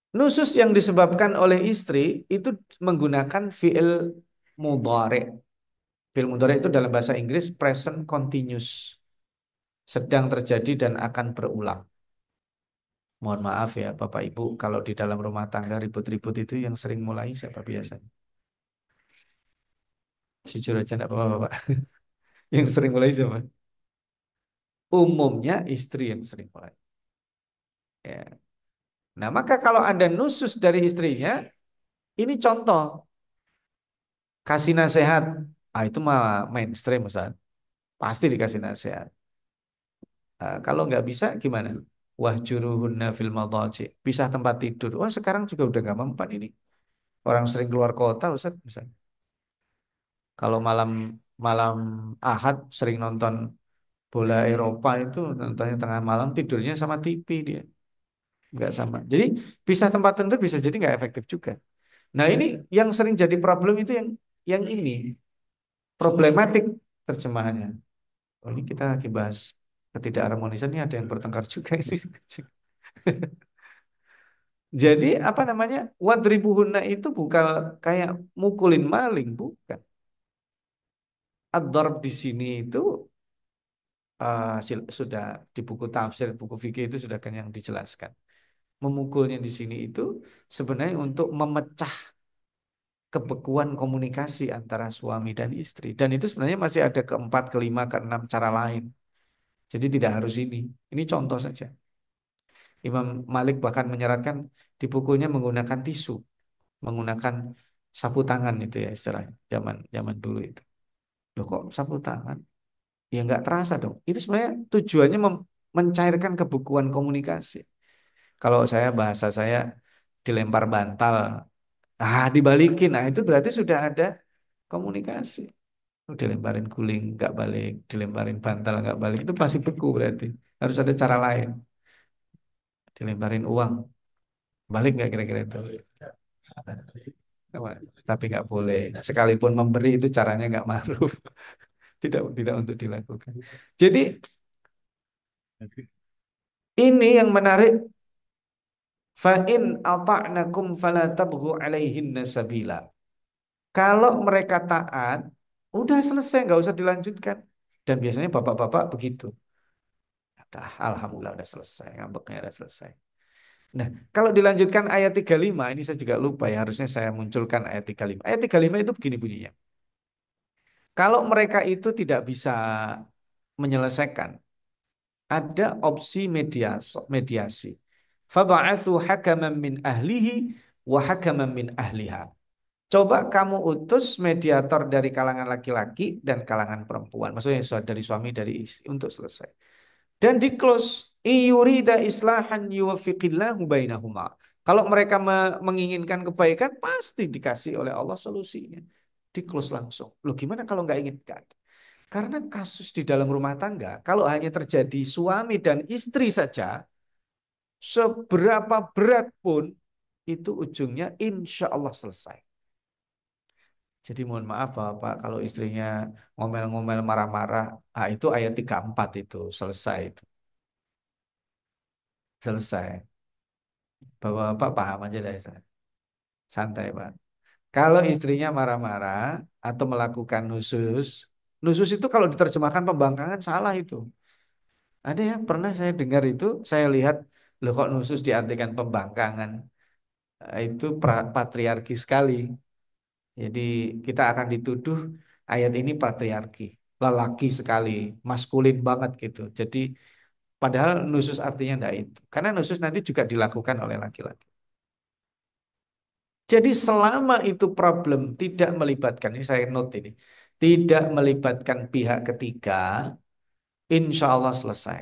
Nusus yang disebabkan oleh istri itu menggunakan fi'il mudhari'. Fi'il mudhari' itu dalam bahasa Inggris present continuous, sedang terjadi dan akan berulang. Mohon maaf ya Bapak Ibu, kalau di dalam rumah tangga ribut-ribut itu yang sering mulai siapa biasanya? Jujur aja enggak apa-apa Bapak. Yang sering mulai siapa? Umumnya istri yang sering mulai. Ya. Nah, maka kalau ada nusus dari istrinya, ini contoh kasih nasihat. Ah, itu mah mainstream Ustaz. Pasti dikasih nasihat. Kalau nggak bisa gimana? Wahjuruhunna fil madhaji. Pisah tempat tidur. Wah, sekarang juga udah nggak mempan ini. Orang sering keluar kota, Ustaz, misalnya. Kalau malam malam Ahad sering nonton bola Eropa itu nontonnya tengah malam tidurnya sama TV dia, nggak sama. Jadi pisah tempat tidur bisa jadi nggak efektif juga. Nah ini yang sering jadi problem itu yang ini problematik terjemahannya. Oh, ini kita lagi bahas ketidakharmonisan ini ada yang bertengkar juga ini. Jadi apa namanya wadribuhunna itu bukan kayak mukulin maling, bukan. Ad-darb di sini itu sudah di buku tafsir, buku fikih itu sudah kan yang dijelaskan. Memukulnya di sini itu sebenarnya untuk memecah kebekuan komunikasi antara suami dan istri. Dan itu sebenarnya masih ada keempat, kelima, keenam cara lain. Jadi tidak harus ini. Ini contoh saja. Imam Malik bahkan menyarankan di bukunya menggunakan tisu, menggunakan sapu tangan itu ya istilahnya zaman zaman dulu itu. Loh kok sapu tangan? Ya nggak terasa dong. Itu sebenarnya tujuannya mencairkan kebekuan komunikasi. Kalau saya bahasa saya dilempar bantal, dibalikin. Nah, itu berarti sudah ada komunikasi. Dilemparin guling nggak balik, dilemparin bantal nggak balik, itu masih beku berarti. Harus ada cara lain. Dilemparin uang, balik nggak kira-kira itu? Tapi nggak boleh. Sekalipun memberi itu caranya nggak ma'ruf. Tidak untuk dilakukan. Jadi ini yang menarik. Fa'in ata'nakum fala tabghu alaihinna sabila. Kalau mereka taat, udah selesai, nggak usah dilanjutkan. Dan biasanya bapak-bapak begitu. Dah, alhamdulillah udah selesai, ngambeknya udah selesai. Nah, kalau dilanjutkan ayat 35, ini saya juga lupa ya, harusnya saya munculkan ayat 35. Ayat 35 itu begini bunyinya. Kalau mereka itu tidak bisa menyelesaikan, ada opsi mediasi. Faba'athu hakaman min ahlihi wa hakaman min ahliha. Coba kamu utus mediator dari kalangan laki-laki dan kalangan perempuan. Maksudnya dari suami dari istri untuk selesai. Dan di close iyurida islahan yuwaffiqillahu bainahuma. Kalau mereka menginginkan kebaikan pasti dikasih oleh Allah solusinya. Di close langsung. Loh gimana kalau nggak inginkan? Karena kasus di dalam rumah tangga, kalau hanya terjadi suami dan istri saja, seberapa berat pun itu ujungnya insya Allah selesai. Jadi mohon maaf Bapak kalau istrinya ngomel-ngomel marah-marah, itu ayat 34 itu selesai itu. Selesai. Bapak-bapak paham aja dari saya. Santai Pak. Kalau istrinya marah-marah atau melakukan nusus, nusus itu kalau diterjemahkan pembangkangan salah itu. Ada ya, pernah saya dengar itu, saya lihat, loh kok nusus diartikan pembangkangan. Itu patriarki sekali. Jadi kita akan dituduh ayat ini patriarki, lelaki sekali, maskulin banget gitu. Jadi padahal nusus artinya enggak itu. Karena nusus nanti juga dilakukan oleh laki-laki. Jadi selama itu problem tidak melibatkan, ini saya note ini, tidak melibatkan pihak ketiga, insya Allah selesai.